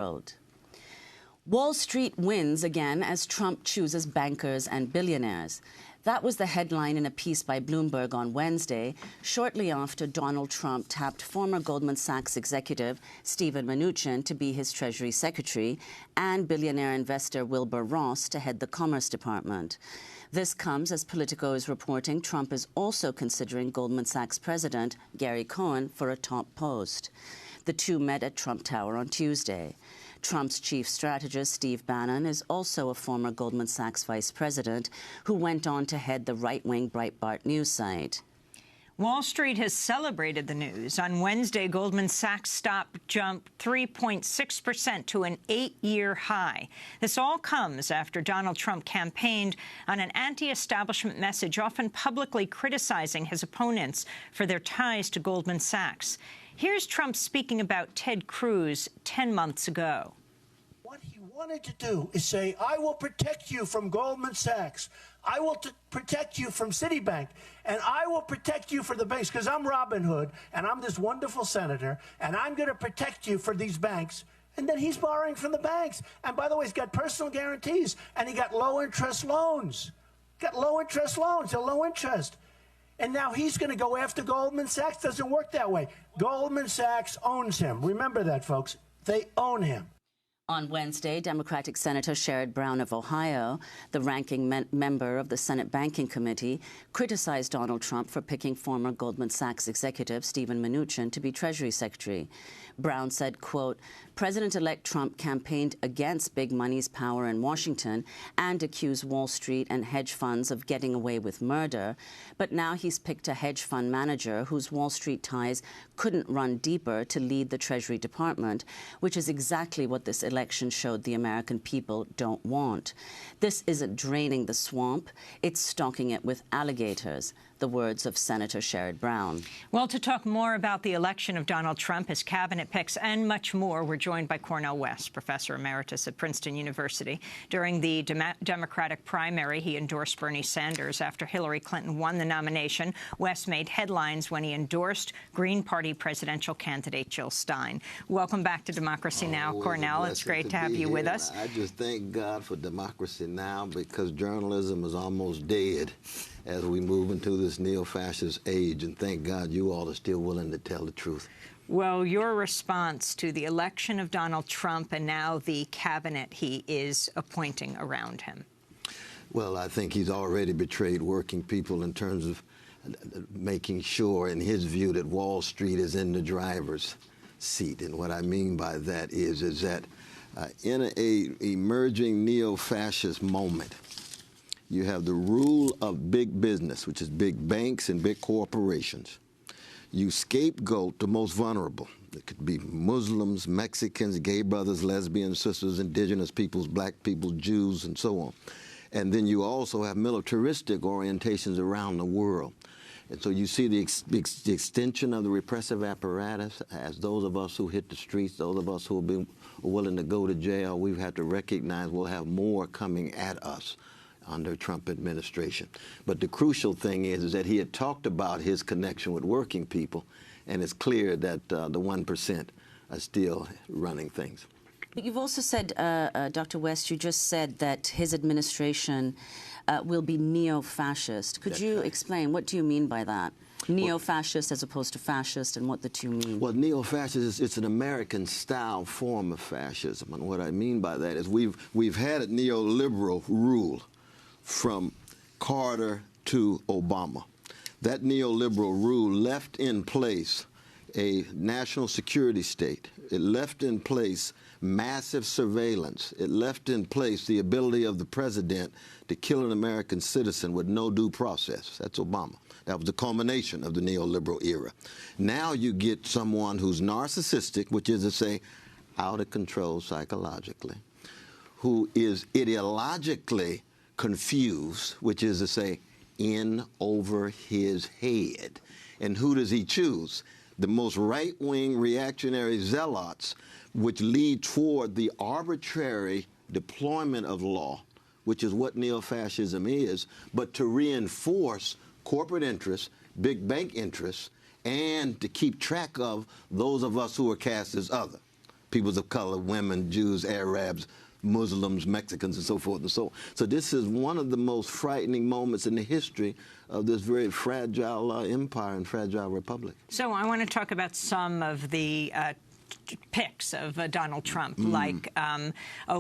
world. Wall Street wins again as Trump chooses bankers and billionaires. That was the headline in a piece by Bloomberg on Wednesday, shortly after Donald Trump tapped former Goldman Sachs executive Steven Mnuchin to be his Treasury Secretary and billionaire investor Wilbur Ross to head the Commerce Department. This comes as Politico is reporting Trump is also considering Goldman Sachs president Gary Cohn for a top post. The two met at Trump Tower on Tuesday. Trump's chief strategist, Steve Bannon, is also a former Goldman Sachs vice president who went on to head the right-wing Breitbart news site. Wall Street has celebrated the news. On Wednesday, Goldman Sachs stock jumped 3.6% to an 8-year high. This all comes after Donald Trump campaigned on an anti-establishment message, often publicly criticizing his opponents for their ties to Goldman Sachs. Here's Trump speaking about Ted Cruz 10 months ago. What he wanted to do is say, I will protect you from Goldman Sachs. I will protect you from Citibank. And I will protect you for the banks because I'm Robin Hood and I'm this wonderful senator and I'm going to protect you for these banks. And then he's borrowing from the banks. And by the way, he's got personal guarantees and he got low interest loans. Got low interest loans, they're low interest. And now he's going to go after Goldman Sachs. Doesn't work that way. Goldman Sachs owns him. Remember that, folks. They own him. On Wednesday, Democratic Senator Sherrod Brown of Ohio, the ranking member of the Senate Banking Committee, criticized Donald Trump for picking former Goldman Sachs executive Steven Mnuchin to be Treasury Secretary. Brown said, quote, President-elect Trump campaigned against big money's power in Washington and accused Wall Street and hedge funds of getting away with murder. But now he's picked a hedge fund manager whose Wall Street ties couldn't run deeper to lead the Treasury Department, which is exactly what this election showed the American people don't want. This isn't draining the swamp, it's stocking it with alligators. The words of Senator Sherrod Brown. Well, to talk more about the election of Donald Trump, his cabinet picks, and much more, we're joined by Cornel West, professor emeritus at Princeton University. During the Democratic primary, he endorsed Bernie Sanders. After Hillary Clinton won the nomination, West made headlines when he endorsed Green Party presidential candidate Jill Stein. Welcome back to Democracy Now!, Cornel. It's great to have you with us. I just thank God for Democracy Now! Because journalism is almost dead as we move into this neo-fascist age, and thank God you all are still willing to tell the truth. Well, your response to the election of Donald Trump and now the cabinet he is appointing around him? Well, I think he's already betrayed working people in terms of making sure, in his view, that Wall Street is in the driver's seat. And what I mean by that is that in an emerging neo-fascist moment, you have the rule of big business, which is big banks and big corporations. You scapegoat the most vulnerable. It could be Muslims, Mexicans, gay brothers, lesbians, sisters, indigenous peoples, black people, Jews, and so on. And then you also have militaristic orientations around the world. And so you see the extension of the repressive apparatus as those of us who hit the streets, those of us who have been willing to go to jail, we've had to recognize we'll have more coming at us under Trump administration. But the crucial thing is that he had talked about his connection with working people, and it's clear that the 1% are still running things. But you've also said, Dr. West, you just said that his administration will be neo-fascist. Could you explain, what do you mean by that? Neo-fascist as opposed to fascist, and what the two mean? Well, neo-fascist it's an American-style form of fascism, and what I mean by that is we've had a neoliberal rule from Carter to Obama. That neoliberal rule left in place a national security state. It left in place massive surveillance. It left in place the ability of the president to kill an American citizen with no due process. That's Obama. That was the culmination of the neoliberal era. Now you get someone who's narcissistic, which is to say, out of control psychologically, who is ideologically confused, which is to say, in over his head. And who does he choose? The most right-wing reactionary zealots, which lead toward the arbitrary deployment of law, which is what neo-fascism is, but to reinforce corporate interests, big bank interests, and to keep track of those of us who are cast as other. peoples of color, women, Jews, Arabs, Muslims, Mexicans, and so forth and so on. So this is one of the most frightening moments in the history of this very fragile empire and fragile republic. So I want to talk about some of the picks of Donald Trump, like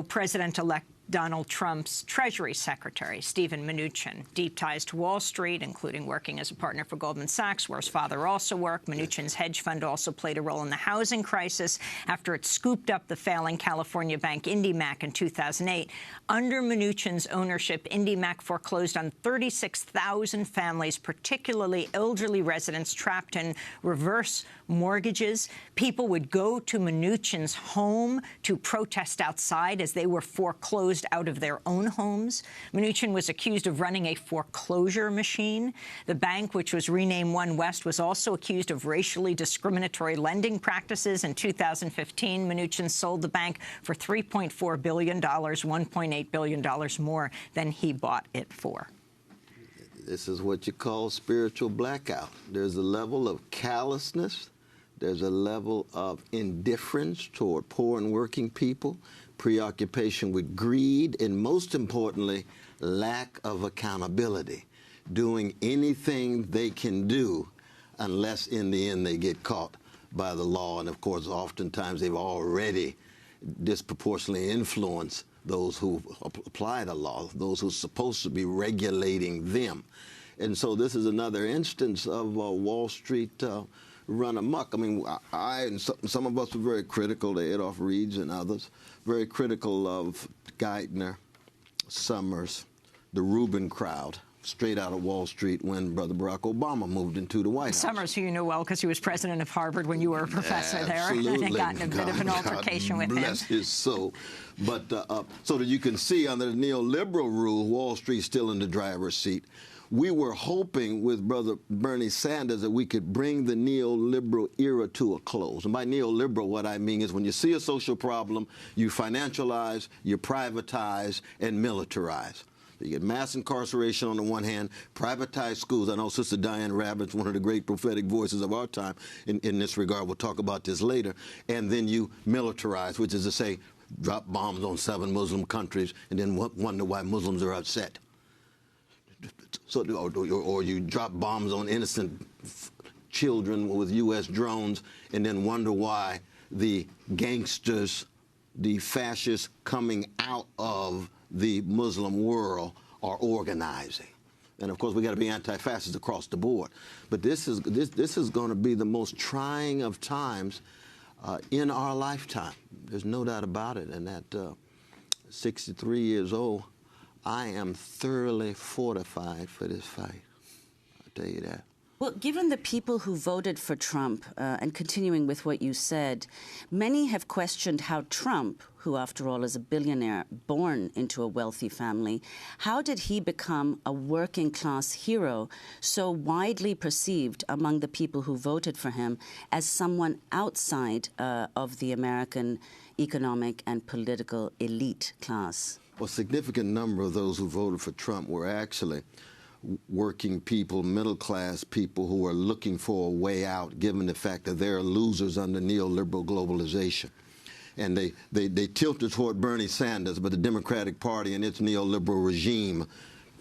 President-elect Donald Trump's Treasury Secretary, Steven Mnuchin. Deep ties to Wall Street, including working as a partner for Goldman Sachs, where his father also worked. Mnuchin's hedge fund also played a role in the housing crisis after it scooped up the failing California bank IndyMac in 2008. Under Mnuchin's ownership, IndyMac foreclosed on 36,000 families, particularly elderly residents trapped in reverse mortgages. People would go to Mnuchin's home to protest outside as they were foreclosed out of their own homes. Mnuchin was accused of running a foreclosure machine. The bank, which was renamed One West, was also accused of racially discriminatory lending practices. In 2015, Mnuchin sold the bank for $3.4 billion, $1.8 billion more than he bought it for. This is what you call spiritual blackout. There's a level of callousness. There's a level of indifference toward poor and working people, preoccupation with greed, and most importantly, lack of accountability, doing anything they can do unless in the end they get caught by the law. And of course, oftentimes they've already disproportionately influenced those who apply the law, those who are supposed to be regulating them. And so this is another instance of Wall Street run amok. I mean, I and some of us were very critical, the Adolph Reeds and others, very critical of Geithner, Summers, the Rubin crowd, straight out of Wall Street when Brother Barack Obama moved into the White House. Summers, who you know well because he was president of Harvard when you were a professor there, Absolutely. and gotten a bit of an altercation with him. Bless his soul. But so that you can see under the neoliberal rule, Wall Street's still in the driver's seat. We were hoping with Brother Bernie Sanders that we could bring the neoliberal era to a close. And by neoliberal, what I mean is when you see a social problem, you financialize, you privatize, and militarize. You get mass incarceration on the one hand, privatized schools. I know Sister Diane Rabbit's one of the great prophetic voices of our time in this regard. We'll talk about this later. And then you militarize, which is to say, drop bombs on 7 Muslim countries and then wonder why Muslims are upset. So, or you drop bombs on innocent children with U.S. drones and then wonder why the gangsters, the fascists coming out of the Muslim world are organizing. And of course, we got to be anti-fascist across the board. But this is going to be the most trying of times in our lifetime. There's no doubt about it. And at 63 years old, I am thoroughly fortified for this fight. I'll tell you that. Well, given the people who voted for Trump, and continuing with what you said, many have questioned how Trump, who after all is a billionaire born into a wealthy family, how did he become a working-class hero so widely perceived among the people who voted for him as someone outside of the American economic and political elite class? Well, a significant number of those who voted for Trump were actually working people, middle-class people who are looking for a way out, given the fact that they're losers under neoliberal globalization. And they tilted toward Bernie Sanders, but the Democratic Party and its neoliberal regime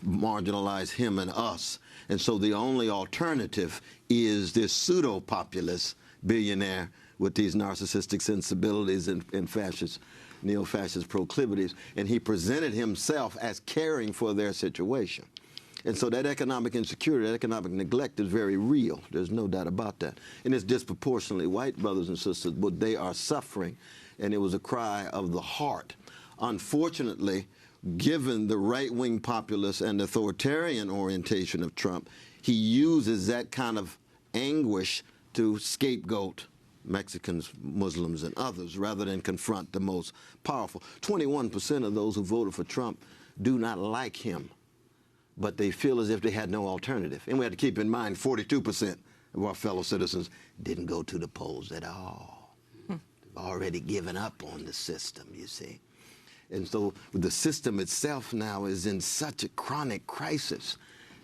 marginalized him and us. And so the only alternative is this pseudo-populist billionaire with these narcissistic sensibilities and fascist, neo-fascist proclivities, and he presented himself as caring for their situation. And so that economic insecurity, that economic neglect is very real. There's no doubt about that. And it's disproportionately white brothers and sisters, but they are suffering, and it was a cry of the heart. Unfortunately, given the right-wing populist and authoritarian orientation of Trump, he uses that kind of anguish to scapegoat Mexicans, Muslims, and others, rather than confront the most powerful. 21% of those who voted for Trump do not like him, but they feel as if they had no alternative. And we have to keep in mind 42% of our fellow citizens didn't go to the polls at all. They've already given up on the system, you see. And so the system itself now is in such a chronic crisis.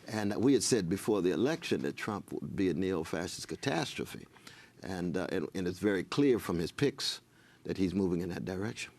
And we had said before the election that Trump would be a neo-fascist catastrophe. And it's very clear from his picks that he's moving in that direction.